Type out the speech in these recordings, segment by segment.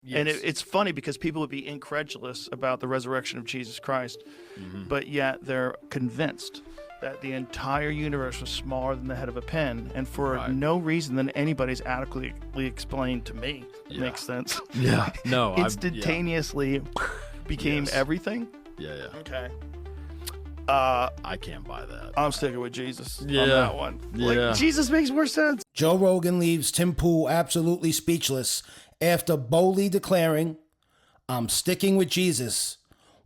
Yes. And it's funny because people would be incredulous about the resurrection of Jesus Christ, but yet they're convinced that the entire universe was smaller than the head of a pin, and for no reason than anybody's adequately explained to me. It makes sense. Yeah. No. Instantaneously became everything. Yeah. Okay. I can't buy that. I'm sticking with Jesus on that one. Yeah. Like, Jesus makes more sense. Joe Rogan leaves Tim Pool absolutely speechless after boldly declaring, "I'm sticking with Jesus."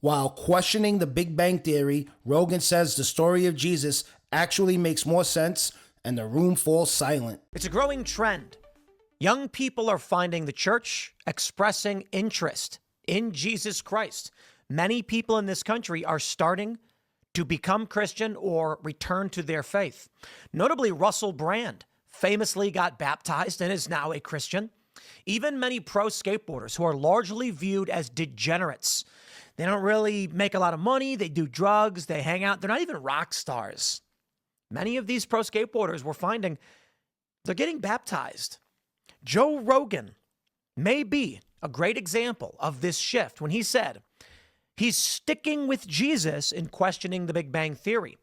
While questioning the Big Bang Theory, Rogan says the story of Jesus actually makes more sense, and the room falls silent. It's a growing trend. Young people are finding the church expressing interest in Jesus Christ. Many people in this country are starting to become Christian or return to their faith. Notably, Russell Brand famously got baptized and is now a Christian. Even many pro skateboarders who are largely viewed as degenerates. They don't really make a lot of money. They do drugs. They hang out. They're not even rock stars. Many of these pro skateboarders we're finding, they're getting baptized. Joe Rogan may be a great example of this shift when he said he's sticking with Jesus in questioning the Big Bang Theory.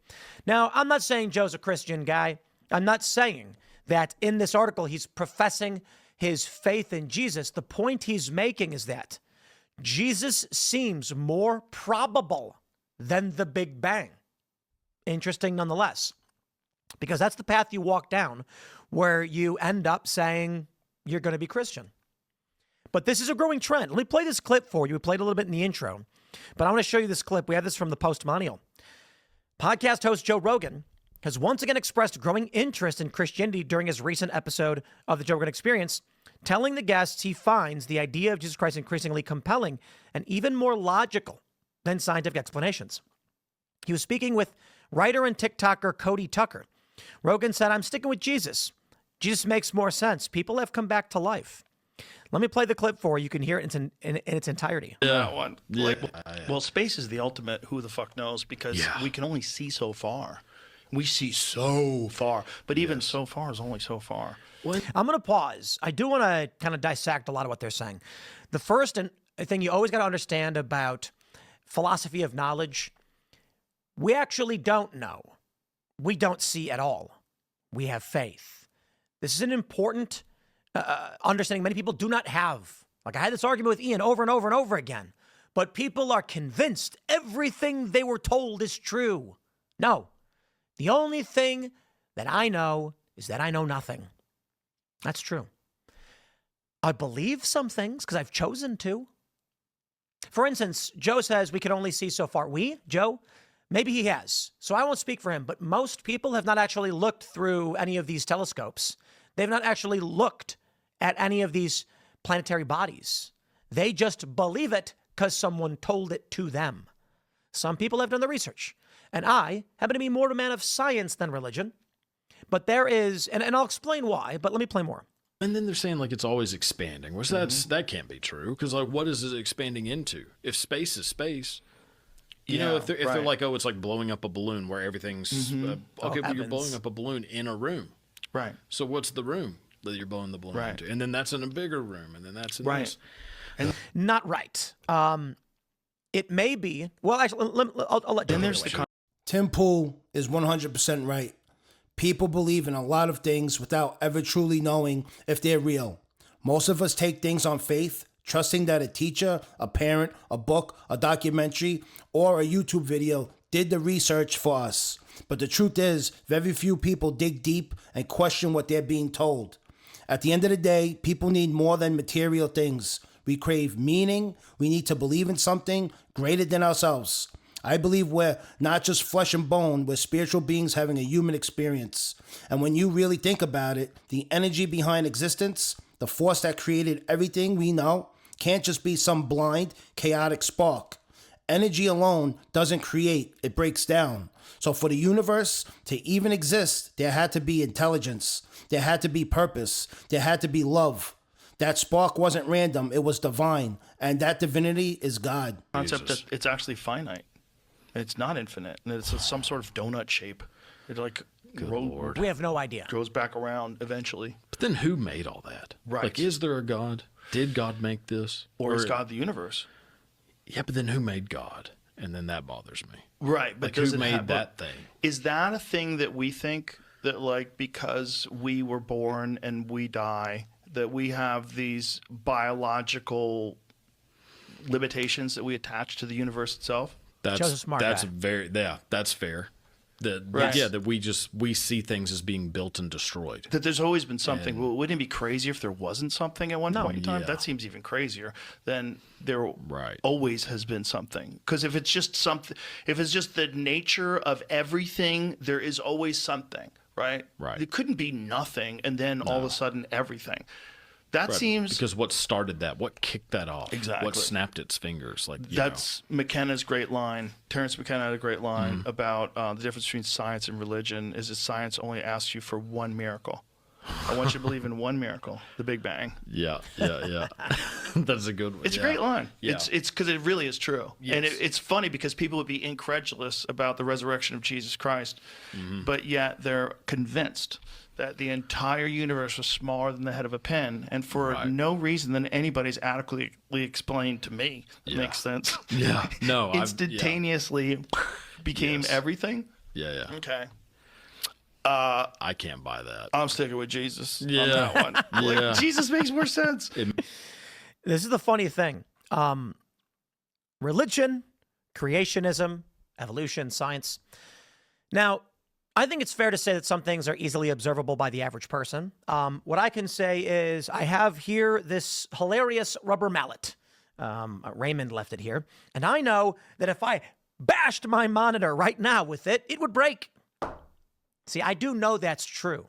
Now, I'm not saying Joe's a Christian guy. I'm not saying that in this article he's professing his faith in Jesus. The point he's making is that Jesus seems more probable than the Big Bang. Interesting nonetheless, because that's the path you walk down where you end up saying you're going to be Christian. But this is a growing trend. Let me play this clip for you. We played a little bit in the intro, but I want to show you this clip. We have this from the Postmonial. Podcast host Joe Rogan has once again expressed growing interest in Christianity during his recent episode of the Joe Rogan Experience, telling the guests he finds the idea of Jesus Christ increasingly compelling and even more logical than scientific explanations. He was speaking with writer and TikToker Cody Tucker. Rogan said, "I'm sticking with Jesus. Jesus makes more sense. People have come back to life." Let me play the clip for you. You can hear it in its entirety. That one. Yeah. Like, well, space is the ultimate who the fuck knows, because we can only see so far. We see so far, but even so far is only so far. I'm going to pause. I do want to kind of dissect a lot of what they're saying. The first thing you always got to understand about philosophy of knowledge, we actually don't know. We don't see at all. We have faith. This is an important understanding many people do not have. Like, I had this argument with Ian over and over and over again, but people are convinced everything they were told is true. No. The only thing that I know is that I know nothing. That's true. I believe some things because I've chosen to. For instance, Joe says we can only see so far. Joe, maybe he has. So I won't speak for him, but most people have not actually looked through any of these telescopes. They've not actually looked at any of these planetary bodies. They just believe it because someone told it to them. Some people have done the research. And I happen to be more of a man of science than religion. But there is, and I'll explain why, but let me play more. And then they're saying like it's always expanding, which that can't be true, because like what is it expanding into? If space is space, you know, if they're like, oh, it's like blowing up a balloon where everything's okay, but you're blowing up a balloon in a room, right? So what's the room that you're blowing the balloon into? And then that's in a bigger room, and then that's in right. This. And not right. It may be. Well, actually, I'll let. Then there's the. Tim Pool is 100% right. People believe in a lot of things without ever truly knowing if they're real. Most of us take things on faith, trusting that a teacher, a parent, a book, a documentary, or a YouTube video did the research for us. But the truth is, very few people dig deep and question what they're being told. At the end of the day, people need more than material things. We crave meaning. We need to believe in something greater than ourselves. I believe we're not just flesh and bone, we're spiritual beings having a human experience. And when you really think about it, the energy behind existence, the force that created everything we know, can't just be some blind, chaotic spark. Energy alone doesn't create, it breaks down. So for the universe to even exist, there had to be intelligence, there had to be purpose, there had to be love. That spark wasn't random, it was divine. And that divinity is God. Concept that it's actually finite. It's not infinite, and it's some sort of donut shape. It like we have no idea. Goes back around eventually. But then who made all that? Right. Like, is there a God? Did God make this? Or is God the universe? Yeah, but then who made God? And then that bothers me. Right, but Like, who made that thing? Is that a thing that we think that, like, because we were born and we die, that we have these biological limitations that we attach to the universe itself? Joe's a smart guy. That's fair. Right. That we see things as being built and destroyed. That there's always been something. Well, wouldn't it be crazier if there wasn't something at one point in time? Yeah. That seems even crazier. Then there Right. always has been something. Because if it's just something, if it's just the nature of everything, there is always something, right? Right. It couldn't be nothing and then all of a sudden everything. That Right. seems... Because what started that? What kicked that off? Exactly. What snapped its fingers? Like That's McKenna's great line. Terrence McKenna had a great line Mm-hmm. about the difference between science and religion is that science only asks you for one miracle. I want you to believe in one miracle, the Big Bang. Yeah. That's a good one. It's a great line. Yeah. It's because it really is true. Yes. And it's funny because people would be incredulous about the resurrection of Jesus Christ, but yet they're convinced that the entire universe was smaller than the head of a pin, and for no reason than anybody's adequately explained to me that makes sense. Yeah. No. Instantaneously became everything. Yeah. Okay. I can't buy that. I'm sticking with Jesus on Yeah. that one. Like, Jesus makes more sense. This is the funny thing. Religion, creationism, evolution, science. Now, I think it's fair to say that some things are easily observable by the average person. What I can say is I have here this hilarious rubber mallet. Raymond left it here. And I know that if I bashed my monitor right now with it, it would break. See, I do know that's true.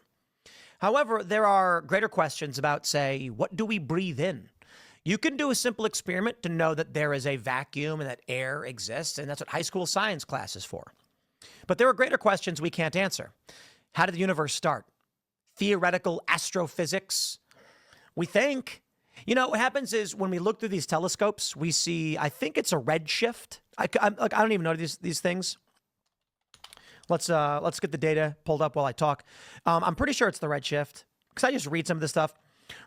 However, there are greater questions about, say, what do we breathe in? You can do a simple experiment to know that there is a vacuum and that air exists, and that's what high school science class is for. But there are greater questions we can't answer. How did the universe start? Theoretical astrophysics? We think. You know, what happens is when we look through these telescopes, we see, I think it's a redshift. I don't even know these things. Let's get the data pulled up while I talk. I'm pretty sure it's the redshift because I just read some of this stuff.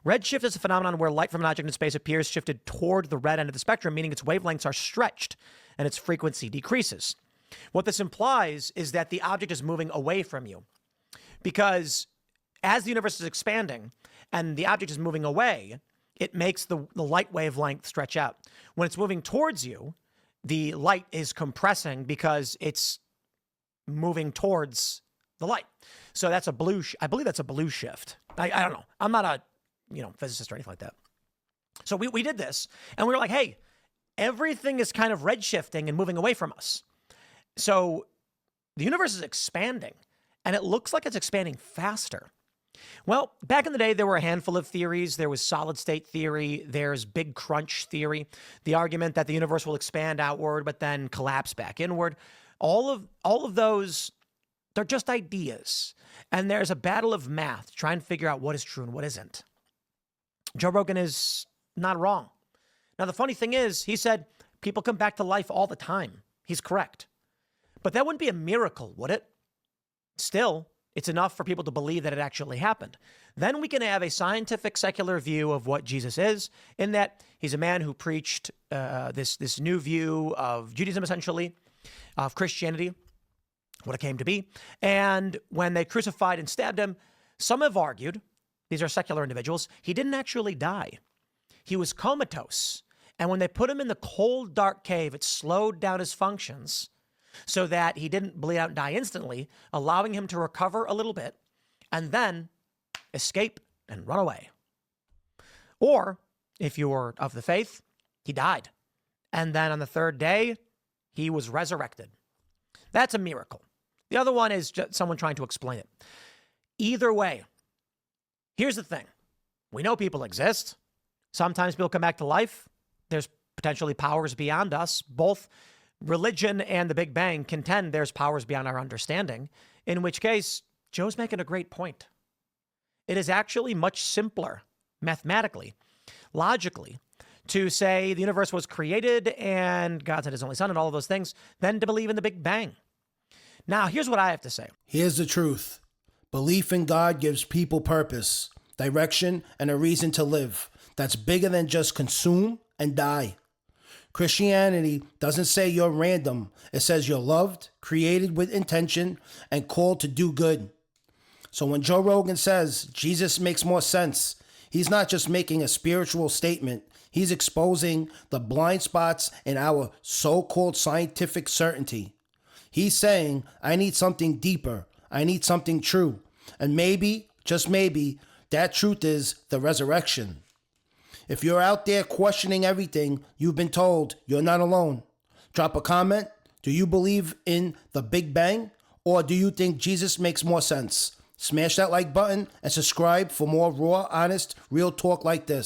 Redshift is a phenomenon where light from an object in space appears shifted toward the red end of the spectrum, meaning its wavelengths are stretched and its frequency decreases. What this implies is that the object is moving away from you because as the universe is expanding and the object is moving away, it makes the light wavelength stretch out. When it's moving towards you, the light is compressing because it's moving towards the light. So that's a blue, I believe that's a blue shift. I don't know. I'm not a physicist or anything like that. So we did this and we were like, hey, everything is kind of redshifting and moving away from us. So the universe is expanding and it looks like it's expanding faster. Well, back in the day, there were a handful of theories. There was solid state theory. There's big crunch theory, the argument that the universe will expand outward, but then collapse back inward. All of those, they're just ideas. And there's a battle of math to try and figure out what is true and what isn't. Joe Rogan is not wrong. Now, the funny thing is, he said people come back to life all the time. He's correct. But that wouldn't be a miracle, would it? Still, it's enough for people to believe that it actually happened. Then we can have a scientific, secular view of what Jesus is, in that he's a man who preached this new view of Judaism, essentially, of Christianity, what it came to be. And when they crucified and stabbed him, some have argued, these are secular individuals, he didn't actually die. He was comatose. And when they put him in the cold, dark cave, it slowed down his functions so that he didn't bleed out and die instantly, allowing him to recover a little bit and then escape and run away. Or, if you were of the faith, he died. And then on the third day, he was resurrected. That's a miracle. The other one is just someone trying to explain it. Either way, here's the thing. We know people exist. Sometimes people come back to life. There's potentially powers beyond us. Both religion and the Big Bang contend there's powers beyond our understanding, in which case, Joe's making a great point. It is actually much simpler, mathematically, logically, to say the universe was created and God sent his only son and all of those things, than to believe in the Big Bang. Now, here's what I have to say. Here's the truth. Belief in God gives people purpose, direction, and a reason to live. that's bigger than just consume and die. Christianity doesn't say you're random. It says you're loved, created with intention, and called to do good. So when Joe Rogan says Jesus makes more sense, he's not just making a spiritual statement. He's exposing the blind spots in our so-called scientific certainty. He's saying, I need something deeper. I need something true. And maybe, just maybe, that truth is the resurrection. If you're out there questioning everything you've been told, you're not alone. Drop a comment. Do you believe in the Big Bang? Or do you think Jesus makes more sense? Smash that like button and subscribe for more raw, honest, real talk like this.